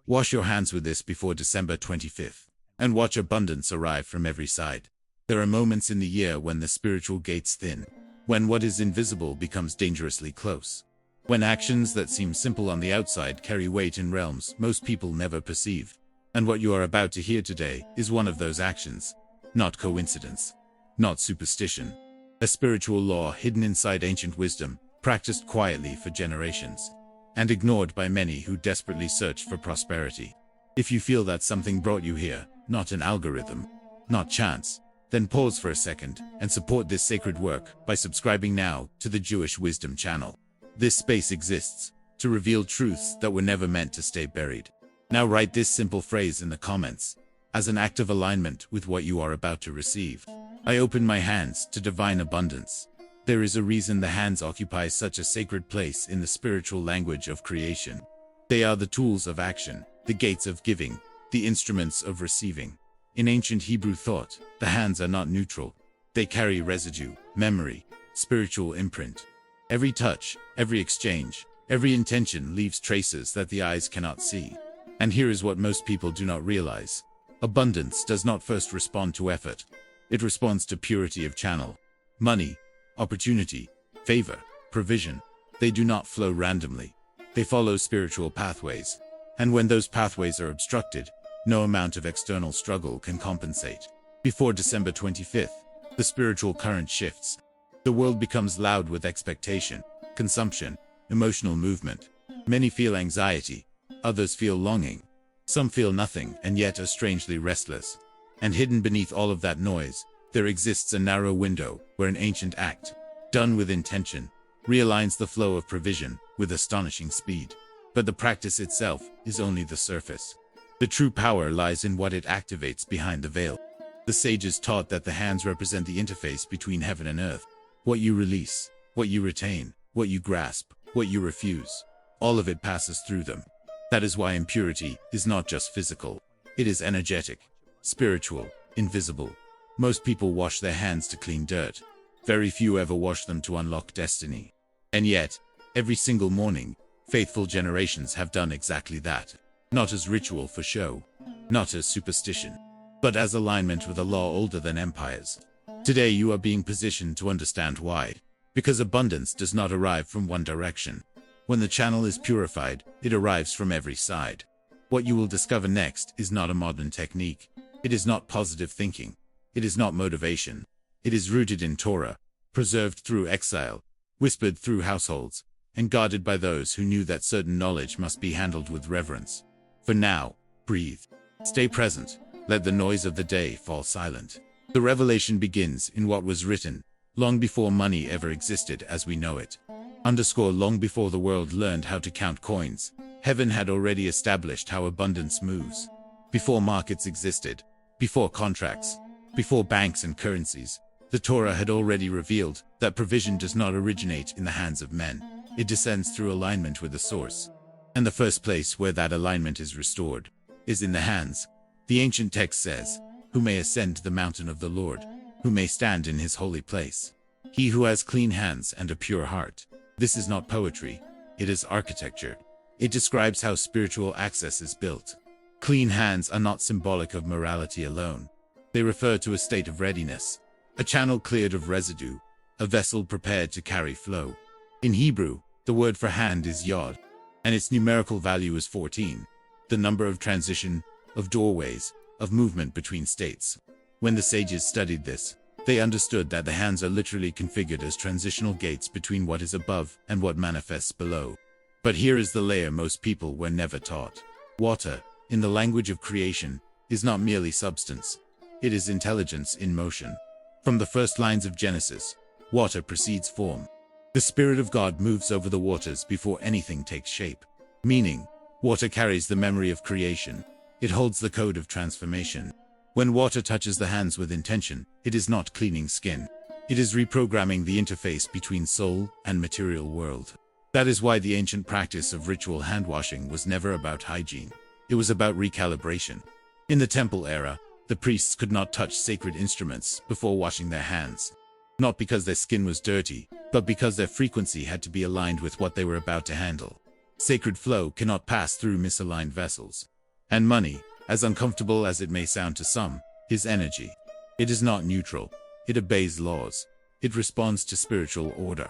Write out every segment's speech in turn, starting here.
Wash your hands with this before December 25th, and watch abundance arrive from every side. There are moments in the year when the spiritual gates thin, when what is invisible becomes dangerously close, when actions that seem simple on the outside carry weight in realms most people never perceive. And what you are about to hear today is one of those actions. Not coincidence, not superstition. A spiritual law hidden inside ancient wisdom, practiced quietly for generations, and ignored by many who desperately search for prosperity. If you feel that something brought you here, not an algorithm, not chance, then pause for a second and support this sacred work by subscribing now to the Jewish Wisdom channel. This space exists to reveal truths that were never meant to stay buried. Now write this simple phrase in the comments as an act of alignment with what you are about to receive. I open my hands to divine abundance. There is a reason the hands occupy such a sacred place in the spiritual language of creation. They are the tools of action, the gates of giving, the instruments of receiving. In ancient Hebrew thought, the hands are not neutral. They carry residue, memory, spiritual imprint. Every touch, every exchange, every intention leaves traces that the eyes cannot see. And here is what most people do not realize. Abundance does not first respond to effort. It responds to purity of channel. Money, opportunity, favor, provision, they do not flow randomly. They follow spiritual pathways. And when those pathways are obstructed, no amount of external struggle can compensate. Before December 25th, the spiritual current shifts. The world becomes loud with expectation, consumption, emotional movement. Many feel anxiety, others feel longing. Some feel nothing and yet are strangely restless. And hidden beneath all of that noise, there exists a narrow window where an ancient act, done with intention, realigns the flow of provision with astonishing speed. But the practice itself is only the surface. The true power lies in what it activates behind the veil. The sages taught that the hands represent the interface between heaven and earth. What you release, what you retain, what you grasp, what you refuse, all of it passes through them. That is why impurity is not just physical. It is energetic, spiritual, invisible. Most people wash their hands to clean dirt. Very few ever wash them to unlock destiny. And yet, every single morning, faithful generations have done exactly that. Not as ritual for show, not as superstition, but as alignment with a law older than empires. Today you are being positioned to understand why. Because abundance does not arrive from one direction. When the channel is purified, it arrives from every side. What you will discover next is not a modern technique. It is not positive thinking. It is not motivation. It is rooted in Torah, preserved through exile, whispered through households, and guarded by those who knew that certain knowledge must be handled with reverence. For now, breathe. Stay present. Let the noise of the day fall silent. The revelation begins in what was written, long before money ever existed as we know it. Long before the world learned how to count coins, heaven had already established how abundance moves. Before markets existed, before contracts, before banks and currencies, the Torah had already revealed that provision does not originate in the hands of men. It descends through alignment with the source. And the first place where that alignment is restored is in the hands. The ancient text says, "Who may ascend the mountain of the Lord? Who may stand in his holy place? He who has clean hands and a pure heart." This is not poetry. It is architecture. It describes how spiritual access is built. Clean hands are not symbolic of morality alone. They refer to a state of readiness, a channel cleared of residue, a vessel prepared to carry flow. In Hebrew, the word for hand is yod, and its numerical value is 14, the number of transition, of doorways, of movement between states. When the sages studied this, they understood that the hands are literally configured as transitional gates between what is above and what manifests below. But here is the layer most people were never taught. Water, in the language of creation, is not merely substance. It is intelligence in motion. From the first lines of Genesis, water precedes form. The Spirit of God moves over the waters before anything takes shape. Meaning, water carries the memory of creation. It holds the code of transformation. When water touches the hands with intention, it is not cleaning skin. It is reprogramming the interface between soul and material world. That is why the ancient practice of ritual hand washing was never about hygiene. It was about recalibration. In the temple era, the priests could not touch sacred instruments before washing their hands. Not because their skin was dirty, but because their frequency had to be aligned with what they were about to handle. Sacred flow cannot pass through misaligned vessels. And money, as uncomfortable as it may sound to some, is energy. It is not neutral. It obeys laws. It responds to spiritual order.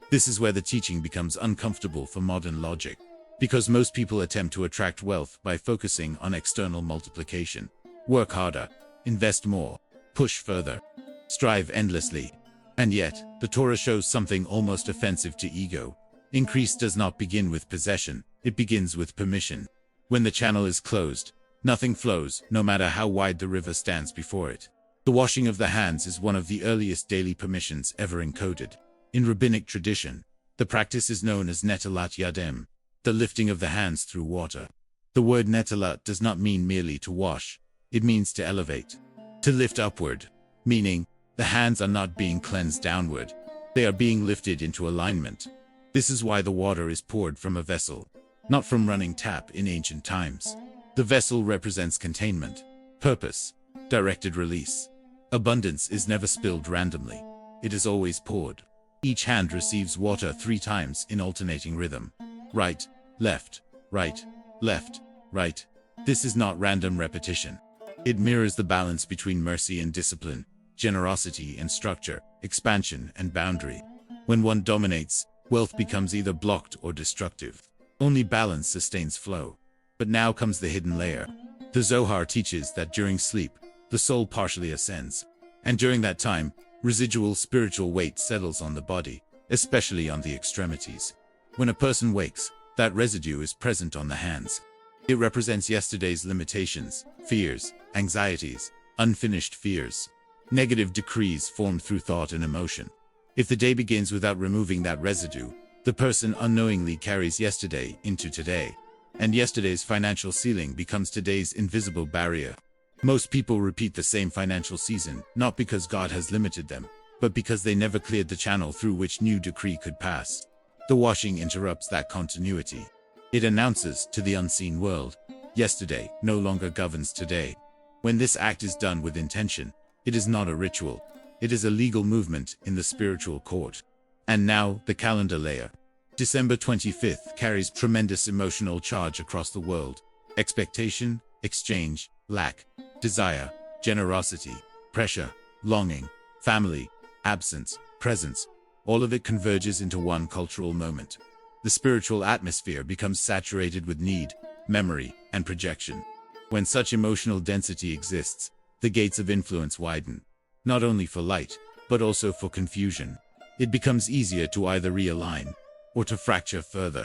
This is where the teaching becomes uncomfortable for modern logic, because most people attempt to attract wealth by focusing on external multiplication. Work harder, invest more, push further, strive endlessly. And yet, the Torah shows something almost offensive to ego. Increase does not begin with possession, it begins with permission. When the channel is closed, nothing flows, no matter how wide the river stands before it. The washing of the hands is one of the earliest daily permissions ever encoded. In rabbinic tradition, the practice is known as netalat yadem, the lifting of the hands through water. The word netalat does not mean merely to wash, it means to elevate, to lift upward, meaning the hands are not being cleansed downward, they are being lifted into alignment. This is why the water is poured from a vessel, not from running tap in ancient times. The vessel represents containment, purpose, directed release. Abundance is never spilled randomly. It is always poured. Each hand receives water 3 times in alternating rhythm. Right, left, right, left, right. This is not random repetition. It mirrors the balance between mercy and discipline, generosity and structure, expansion and boundary. When one dominates, wealth becomes either blocked or destructive. Only balance sustains flow. But now comes the hidden layer. The Zohar teaches that during sleep, the soul partially ascends. And during that time, residual spiritual weight settles on the body, especially on the extremities. When a person wakes, that residue is present on the hands. It represents yesterday's limitations, fears, anxieties, unfinished fears, negative decrees formed through thought and emotion. If the day begins without removing that residue, the person unknowingly carries yesterday into today, and yesterday's financial ceiling becomes today's invisible barrier. Most people repeat the same financial season, not because God has limited them, but because they never cleared the channel through which new decree could pass. The washing interrupts that continuity. It announces to the unseen world, yesterday no longer governs today. When this act is done with intention, it is not a ritual. It is a legal movement in the spiritual court. And now, the calendar layer. December 25th carries tremendous emotional charge across the world. Expectation, exchange, lack, desire, generosity, pressure, longing, family, absence, presence. All of it converges into one cultural moment. The spiritual atmosphere becomes saturated with need, memory, and projection. When such emotional density exists, the gates of influence widen, not only for light, but also for confusion. It becomes easier to either realign or to fracture further.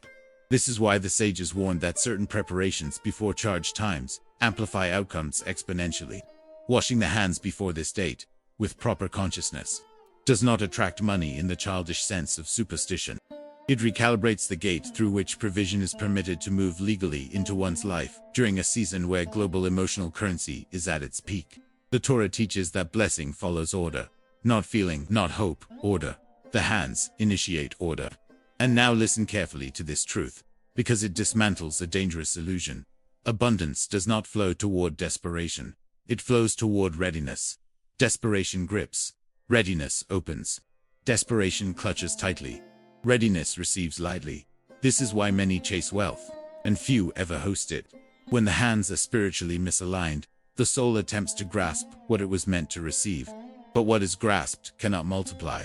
This is why the sages warned that certain preparations before charge times amplify outcomes exponentially. Washing the hands before this date, with proper consciousness, does not attract money in the childish sense of superstition. It recalibrates the gate through which provision is permitted to move legally into one's life during a season where global emotional currency is at its peak. The Torah teaches that blessing follows order, not feeling, not hope, order. The hands initiate order. And now listen carefully to this truth, because it dismantles a dangerous illusion. Abundance does not flow toward desperation. It flows toward readiness. Desperation grips. Readiness opens. Desperation clutches tightly. Readiness receives lightly. This is why many chase wealth, and few ever host it. When the hands are spiritually misaligned, the soul attempts to grasp what it was meant to receive. But what is grasped cannot multiply.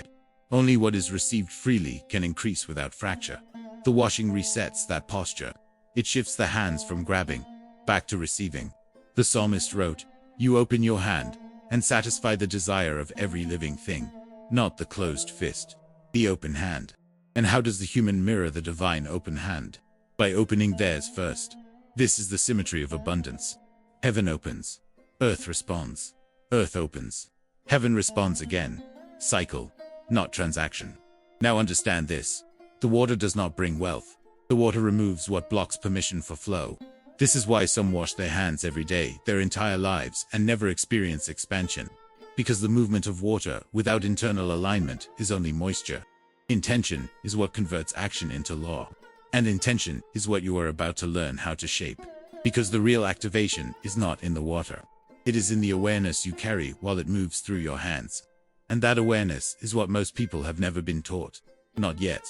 Only what is received freely can increase without fracture. The washing resets that posture. It shifts the hands from grabbing back to receiving. The psalmist wrote, "You open your hand and satisfy the desire of every living thing," not the closed fist, the open hand. And how does the human mirror the divine open hand? By opening theirs first. This is the symmetry of abundance. Heaven opens. Earth responds. Earth opens. Heaven responds again. Cycle, not transaction. Now understand this. The water does not bring wealth. The water removes what blocks permission for flow. This is why some wash their hands every day, their entire lives, and never experience expansion. Because the movement of water without internal alignment is only moisture. Intention is what converts action into law. And intention is what you are about to learn how to shape. Because the real activation is not in the water. It is in the awareness you carry while it moves through your hands. And that awareness is what most people have never been taught. Not yet.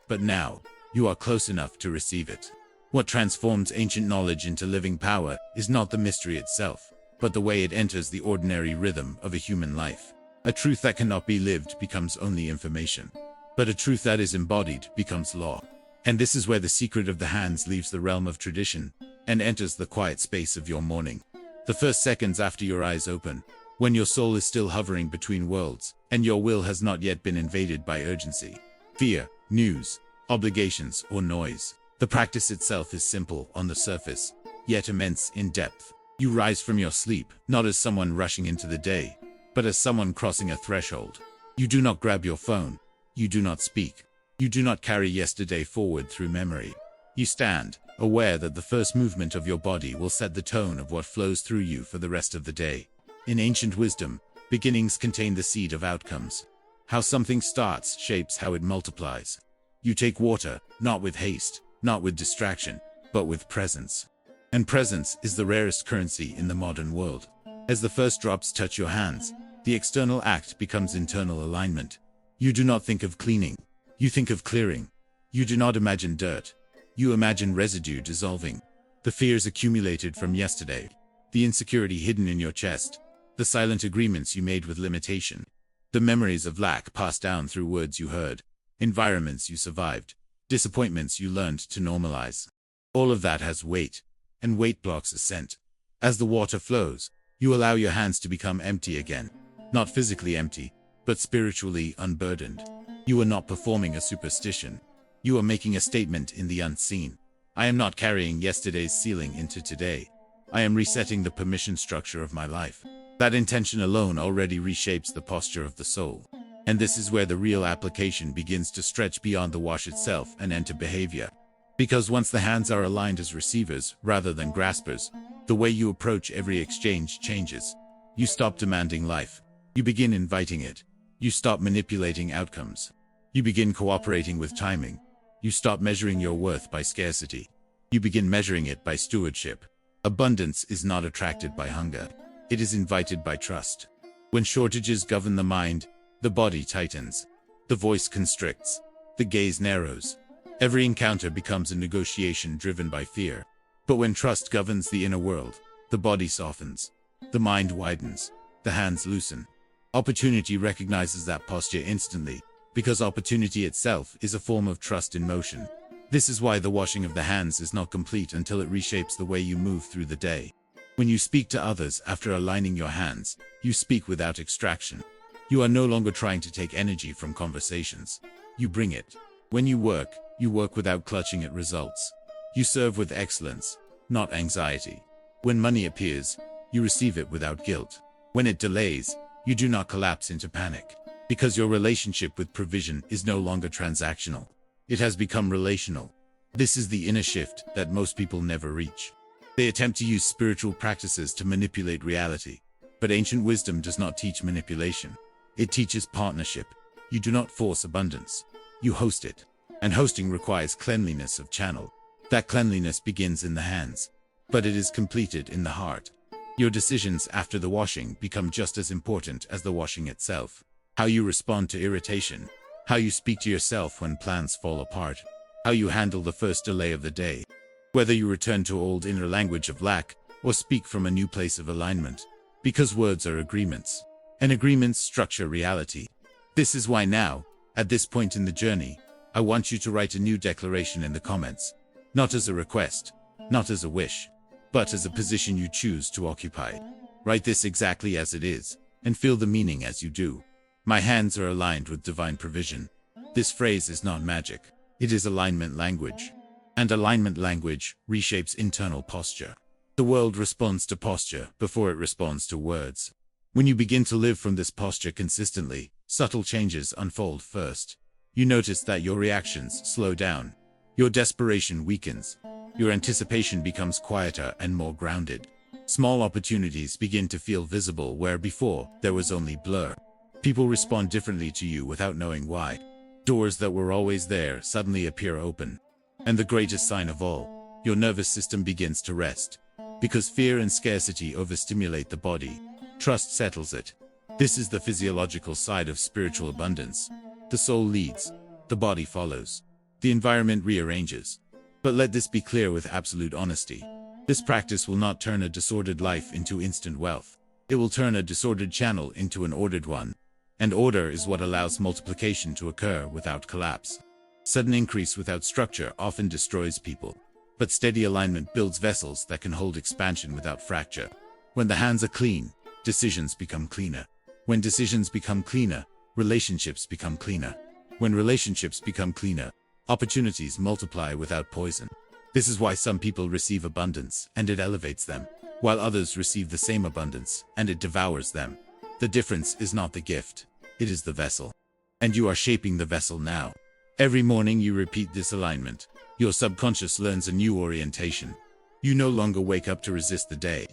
But now, you are close enough to receive it. What transforms ancient knowledge into living power is not the mystery itself, but the way it enters the ordinary rhythm of a human life. A truth that cannot be lived becomes only information, but a truth that is embodied becomes law. And this is where the secret of the hands leaves the realm of tradition and enters the quiet space of your morning. The first seconds after your eyes open, when your soul is still hovering between worlds, and your will has not yet been invaded by urgency, fear, news, obligations, or noise. The practice itself is simple on the surface, yet immense in depth. You rise from your sleep, not as someone rushing into the day, but as someone crossing a threshold. You do not grab your phone. You do not speak. You do not carry yesterday forward through memory. You stand, aware that the first movement of your body will set the tone of what flows through you for the rest of the day. In ancient wisdom, beginnings contain the seed of outcomes. How something starts shapes how it multiplies. You take water, not with haste, not with distraction, but with presence. And presence is the rarest currency in the modern world. As the first drops touch your hands, the external act becomes internal alignment. You do not think of cleaning. You think of clearing. You do not imagine dirt. You imagine residue dissolving. The fears accumulated from yesterday. The insecurity hidden in your chest. The silent agreements you made with limitation. The memories of lack passed down through words you heard. Environments you survived. Disappointments you learned to normalize. All of that has weight, and weight blocks ascent. As the water flows, you allow your hands to become empty again. Not physically empty, but spiritually unburdened. You are not performing a superstition. You are making a statement in the unseen. I am not carrying yesterday's ceiling into today. I am resetting the permission structure of my life. That intention alone already reshapes the posture of the soul. And this is where the real application begins to stretch beyond the wash itself and enter behavior. Because once the hands are aligned as receivers rather than graspers, the way you approach every exchange changes. You stop demanding life. You begin inviting it. You stop manipulating outcomes. You begin cooperating with timing. You stop measuring your worth by scarcity. You begin measuring it by stewardship. Abundance is not attracted by hunger. It is invited by trust. When shortages govern the mind, the body tightens. The voice constricts. The gaze narrows. Every encounter becomes a negotiation driven by fear. But when trust governs the inner world, the body softens. The mind widens. The hands loosen. Opportunity recognizes that posture instantly, because opportunity itself is a form of trust in motion. This is why the washing of the hands is not complete until it reshapes the way you move through the day. When you speak to others after aligning your hands, you speak without extraction. You are no longer trying to take energy from conversations. You bring it. When you work without clutching at results. You serve with excellence, not anxiety. When money appears, you receive it without guilt. When it delays, you do not collapse into panic. Because your relationship with provision is no longer transactional. It has become relational. This is the inner shift that most people never reach. They attempt to use spiritual practices to manipulate reality. But ancient wisdom does not teach manipulation. It teaches partnership. You do not force abundance. You host it. And hosting requires cleanliness of channel. That cleanliness begins in the hands, but it is completed in the heart. Your decisions after the washing become just as important as the washing itself. How you respond to irritation. How you speak to yourself when plans fall apart. How you handle the first delay of the day. Whether you return to old inner language of lack or speak from a new place of alignment. Because words are agreements. And agreements structure reality. This is why now, at this point in the journey, I want you to write a new declaration in the comments. Not as a request, not as a wish, but as a position you choose to occupy. Write this exactly as it is, and feel the meaning as you do. My hands are aligned with divine provision. This phrase is not magic. It is alignment language. And alignment language reshapes internal posture. The world responds to posture before it responds to words. When you begin to live from this posture consistently, subtle changes unfold first. You notice that your reactions slow down. Your desperation weakens. Your anticipation becomes quieter and more grounded. Small opportunities begin to feel visible where before there was only blur. People respond differently to you without knowing why. Doors that were always there suddenly appear open. And the greatest sign of all, your nervous system begins to rest. Because fear and scarcity overstimulate the body, trust settles it. This is the physiological side of spiritual abundance. The soul leads, the body follows. The environment rearranges, But let this be clear with absolute honesty. This practice will not turn a disordered life into instant wealth. It will turn a disordered channel into an ordered one. And order is what allows multiplication to occur without collapse. Sudden increase without structure often destroys people. But steady alignment builds vessels that can hold expansion without fracture. When the hands are clean, decisions become cleaner. When decisions become cleaner, relationships become cleaner. When relationships become cleaner, opportunities multiply without poison. This is why some people receive abundance and it elevates them, while others receive the same abundance and it devours them. The difference is not the gift, it is the vessel. And you are shaping the vessel now. Every morning you repeat this alignment. Your subconscious learns a new orientation. You no longer wake up to resist the day.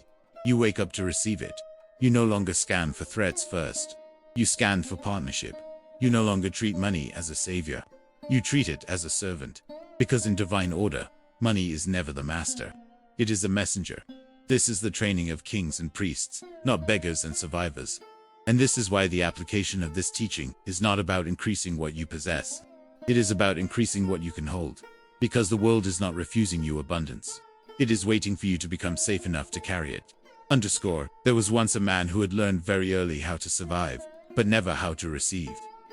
You wake up to receive it. You no longer scan for threats first. You scan for partnership. You no longer treat money as a savior. You treat it as a servant. Because in divine order, money is never the master. It is a messenger. This is the training of kings and priests, not beggars and survivors. And this is why the application of this teaching is not about increasing what you possess. It is about increasing what you can hold. Because the world is not refusing you abundance. It is waiting for you to become safe enough to carry it. There was once a man who had learned very early how to survive, but never how to receive.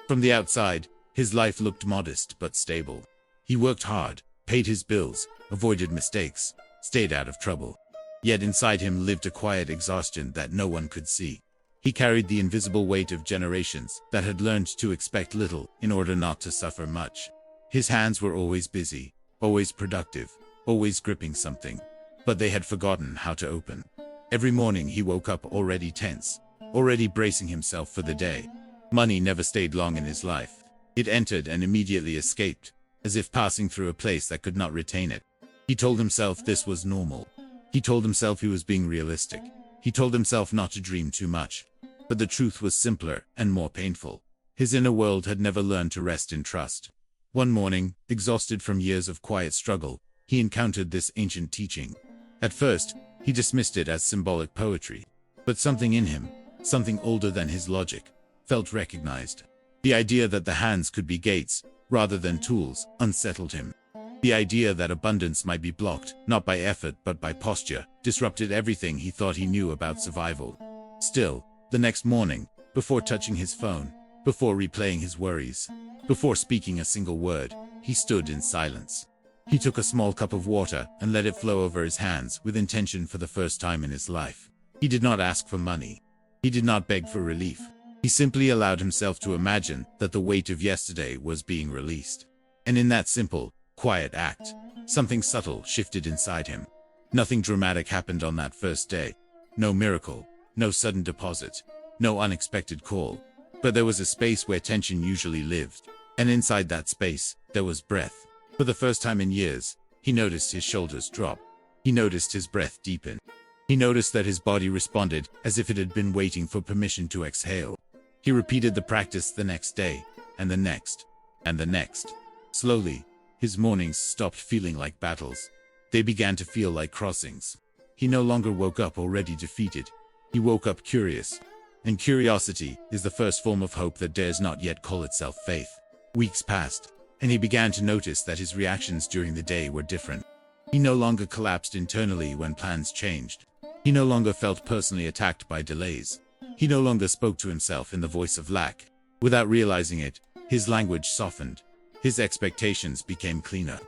From the outside, his life looked modest but stable. He worked hard, paid his bills, avoided mistakes, stayed out of trouble. Yet inside him lived a quiet exhaustion that no one could see. He carried the invisible weight of generations that had learned to expect little in order not to suffer much. His hands were always busy, always productive, always gripping something, but they had forgotten how to open. Every morning he woke up already tense, already bracing himself for the day. Money never stayed long in his life. It entered and immediately escaped, as if passing through a place that could not retain it. He told himself this was normal. He told himself he was being realistic. He told himself not to dream too much. But the truth was simpler and more painful. His inner world had never learned to rest in trust. One morning, exhausted from years of quiet struggle, he encountered this ancient teaching. At first, he dismissed it as symbolic poetry. But something in him, something older than his logic, felt recognized. The idea that the hands could be gates, rather than tools, unsettled him. The idea that abundance might be blocked, not by effort but by posture, disrupted everything he thought he knew about survival. Still, the next morning, before touching his phone, before replaying his worries, before speaking a single word, he stood in silence. He took a small cup of water and let it flow over his hands with intention for the first time in his life. He did not ask for money. He did not beg for relief. He simply allowed himself to imagine that the weight of yesterday was being released. And in that simple, quiet act, something subtle shifted inside him. Nothing dramatic happened on that first day. No miracle, no sudden deposit, no unexpected call. But there was a space where tension usually lived. And inside that space, there was breath. For the first time in years, he noticed his shoulders drop. He noticed his breath deepen. He noticed that his body responded as if it had been waiting for permission to exhale. He repeated the practice the next day, and the next, and the next. Slowly, his mornings stopped feeling like battles. They began to feel like crossings. He no longer woke up already defeated. He woke up curious. And curiosity is the first form of hope that dares not yet call itself faith. Weeks passed, and he began to notice that his reactions during the day were different. He no longer collapsed internally when plans changed. He no longer felt personally attacked by delays. He no longer spoke to himself in the voice of lack. Without realizing it, his language softened. His expectations became cleaner.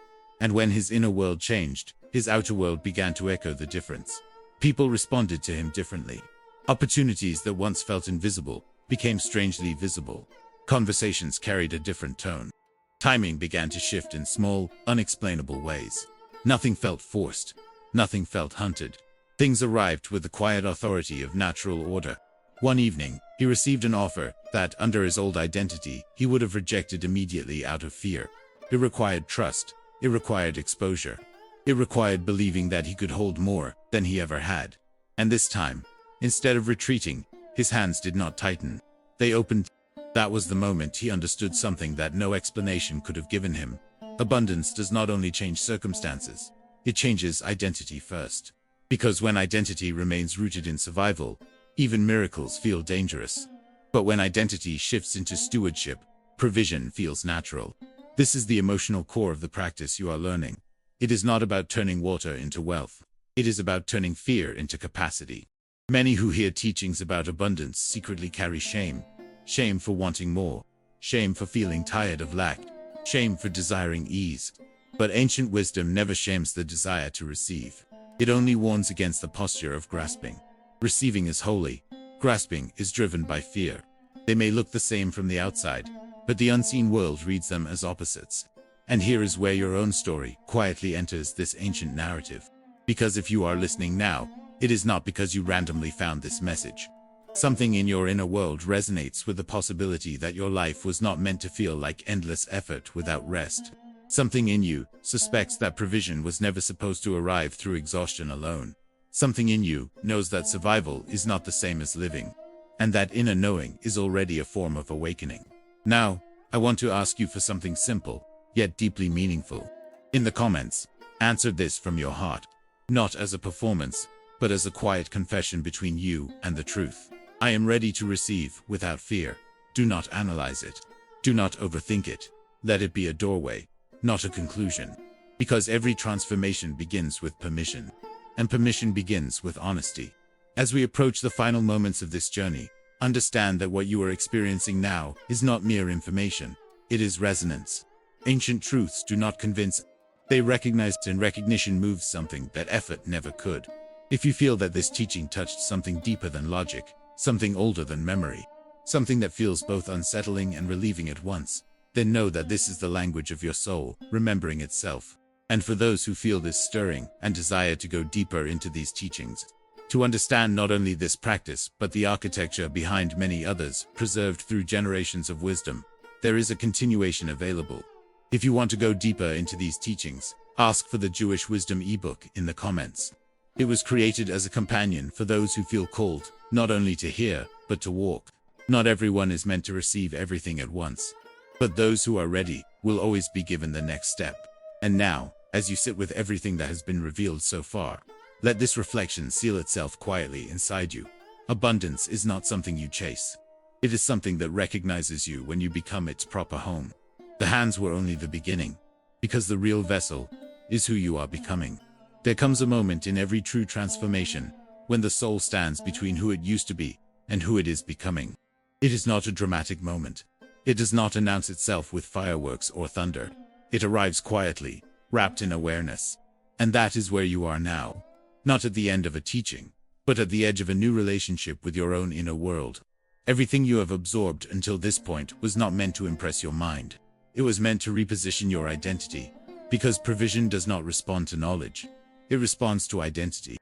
And when his inner world changed, his outer world began to echo the difference. People responded to him differently. Opportunities that once felt invisible became strangely visible. Conversations carried a different tone. Timing began to shift in small, unexplainable ways. Nothing felt forced. Nothing felt hunted. Things arrived with the quiet authority of natural order. One evening, he received an offer that, under his old identity, he would have rejected immediately out of fear. It required trust. It required exposure. It required believing that he could hold more than he ever had. And this time, instead of retreating, his hands did not tighten. They opened. That was the moment he understood something that no explanation could have given him. Abundance does not only change circumstances, it changes identity first. Because when identity remains rooted in survival, even miracles feel dangerous. But when identity shifts into stewardship, provision feels natural. This is the emotional core of the practice you are learning. It is not about turning water into wealth. It is about turning fear into capacity. Many who hear teachings about abundance secretly carry shame. Shame for wanting more. Shame for feeling tired of lack. Shame for desiring ease. But ancient wisdom never shames the desire to receive. It only warns against the posture of grasping. Receiving is holy. Grasping is driven by fear. They may look the same from the outside, but the unseen world reads them as opposites. And here is where your own story quietly enters this ancient narrative. Because if you are listening now, it is not because you randomly found this message. Something in your inner world resonates with the possibility that your life was not meant to feel like endless effort without rest. Something in you suspects that provision was never supposed to arrive through exhaustion alone. Something in you knows that survival is not the same as living. And that inner knowing is already a form of awakening. Now, I want to ask you for something simple, yet deeply meaningful. In the comments, answer this from your heart. Not as a performance, but as a quiet confession between you and the truth. I am ready to receive without fear. Do not analyze it. Do not overthink it. Let it be a doorway, not a conclusion. Because every transformation begins with permission. And permission begins with honesty. As we approach the final moments of this journey, understand that what you are experiencing now is not mere information. It is resonance. Ancient truths do not convince. They recognize, and recognition moves something that effort never could. If you feel that this teaching touched something deeper than logic, something older than memory, something that feels both unsettling and relieving at once, then know that this is the language of your soul, remembering itself. And for those who feel this stirring and desire to go deeper into these teachings, to understand not only this practice but the architecture behind many others, preserved through generations of wisdom, there is a continuation available. If you want to go deeper into these teachings, ask for the Jewish Wisdom eBook in the comments. It was created as a companion for those who feel called, not only to hear, but to walk. Not everyone is meant to receive everything at once, but those who are ready will always be given the next step. And now, as you sit with everything that has been revealed so far, let this reflection seal itself quietly inside you. Abundance is not something you chase. It is something that recognizes you when you become its proper home. The hands were only the beginning, because the real vessel is who you are becoming. There comes a moment in every true transformation when the soul stands between who it used to be and who it is becoming. It is not a dramatic moment. It does not announce itself with fireworks or thunder. It arrives quietly, wrapped in awareness. And that is where you are now. Not at the end of a teaching, but at the edge of a new relationship with your own inner world. Everything you have absorbed until this point was not meant to impress your mind. It was meant to reposition your identity, because provision does not respond to knowledge. It responds to identity.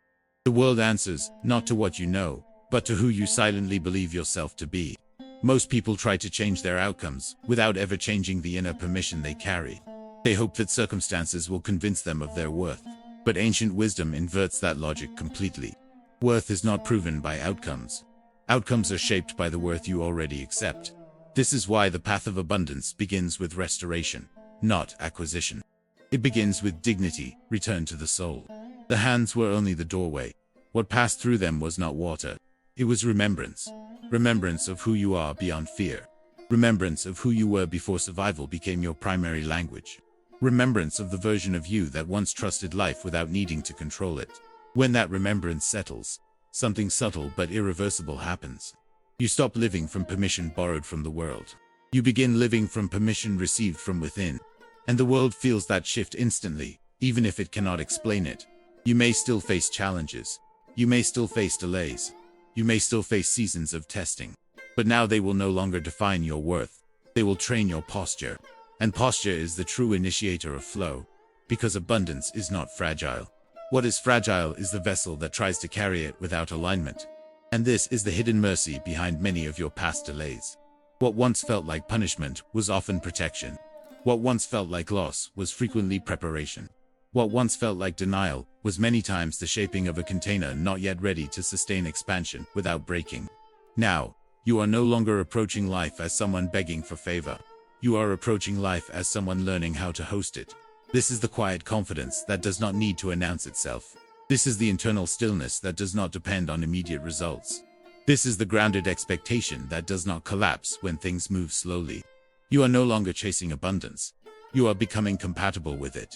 The world answers, not to what you know, but to who you silently believe yourself to be. Most people try to change their outcomes, without ever changing the inner permission they carry. They hope that circumstances will convince them of their worth. But ancient wisdom inverts that logic completely. Worth is not proven by outcomes. Outcomes are shaped by the worth you already accept. This is why the path of abundance begins with restoration, not acquisition. It begins with dignity, return to the soul. The hands were only the doorway. What passed through them was not water. It was remembrance. Remembrance of who you are beyond fear. Remembrance of who you were before survival became your primary language. Remembrance of the version of you that once trusted life without needing to control it. When that remembrance settles, something subtle but irreversible happens. You stop living from permission borrowed from the world. You begin living from permission received from within. And the world feels that shift instantly, even if it cannot explain it. You may still face challenges. You may still face delays. You may still face seasons of testing. But now they will no longer define your worth. They will train your posture. And posture is the true initiator of flow. Because abundance is not fragile. What is fragile is the vessel that tries to carry it without alignment. And this is the hidden mercy behind many of your past delays. What once felt like punishment was often protection. What once felt like loss was frequently preparation. What once felt like denial was many times the shaping of a container not yet ready to sustain expansion without breaking. Now, you are no longer approaching life as someone begging for favor. You are approaching life as someone learning how to host it. This is the quiet confidence that does not need to announce itself. This is the internal stillness that does not depend on immediate results. This is the grounded expectation that does not collapse when things move slowly. You are no longer chasing abundance. You are becoming compatible with it.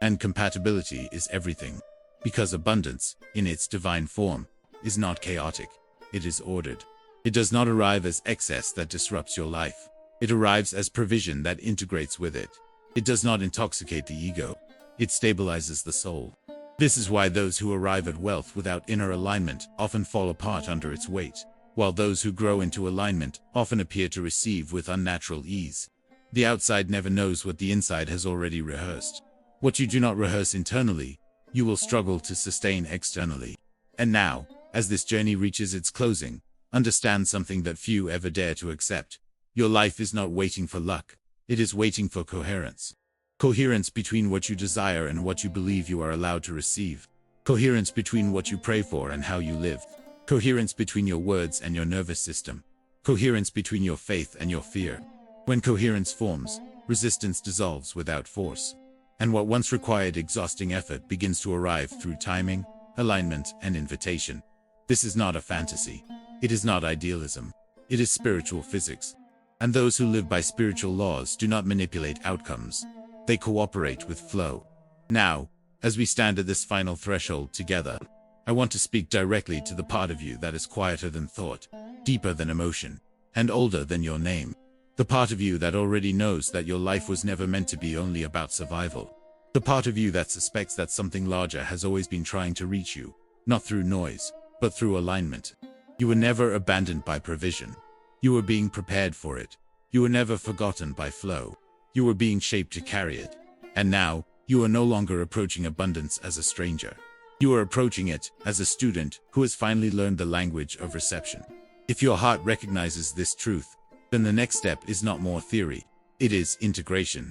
And compatibility is everything. Because abundance, in its divine form, is not chaotic. It is ordered. It does not arrive as excess that disrupts your life. It arrives as provision that integrates with it. It does not intoxicate the ego. It stabilizes the soul. This is why those who arrive at wealth without inner alignment often fall apart under its weight, while those who grow into alignment often appear to receive with unnatural ease. The outside never knows what the inside has already rehearsed. What you do not rehearse internally, you will struggle to sustain externally. And now, as this journey reaches its closing, understand something that few ever dare to accept. Your life is not waiting for luck. It is waiting for coherence. Coherence between what you desire and what you believe you are allowed to receive. Coherence between what you pray for and how you live. Coherence between your words and your nervous system. Coherence between your faith and your fear. When coherence forms, resistance dissolves without force. And what once required exhausting effort begins to arrive through timing, alignment, and invitation. This is not a fantasy. It is not idealism. It is spiritual physics. And those who live by spiritual laws do not manipulate outcomes. They cooperate with flow. Now, as we stand at this final threshold together, I want to speak directly to the part of you that is quieter than thought, deeper than emotion, and older than your name. The part of you that already knows that your life was never meant to be only about survival. The part of you that suspects that something larger has always been trying to reach you, not through noise, but through alignment. You were never abandoned by provision. You were being prepared for it. You were never forgotten by flow. You were being shaped to carry it. And now, you are no longer approaching abundance as a stranger. You are approaching it as a student who has finally learned the language of reception. If your heart recognizes this truth, then the next step is not more theory. It is integration.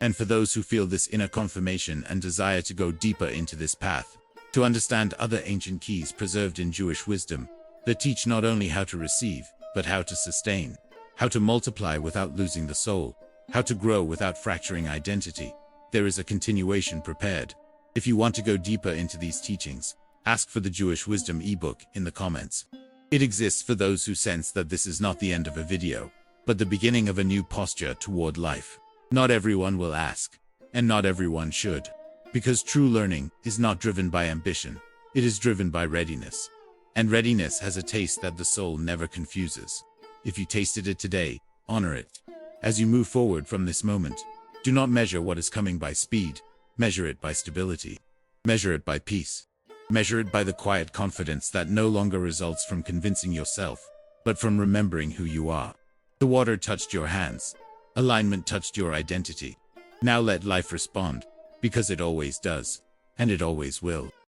And for those who feel this inner confirmation and desire to go deeper into this path, to understand other ancient keys preserved in Jewish wisdom that teach not only how to receive, but how to sustain, how to multiply without losing the soul, how to grow without fracturing identity, there is a continuation prepared. If you want to go deeper into these teachings, ask for the Jewish Wisdom eBook in the comments. It exists for those who sense that this is not the end of a video, but the beginning of a new posture toward life. Not everyone will ask, and not everyone should, because true learning is not driven by ambition, it is driven by readiness. And readiness has a taste that the soul never confuses. If you tasted it today, honor it. As you move forward from this moment, do not measure what is coming by speed, measure it by stability. Measure it by peace. Measure it by the quiet confidence that no longer results from convincing yourself, but from remembering who you are. The water touched your hands. Alignment touched your identity. Now let life respond, because it always does, and it always will.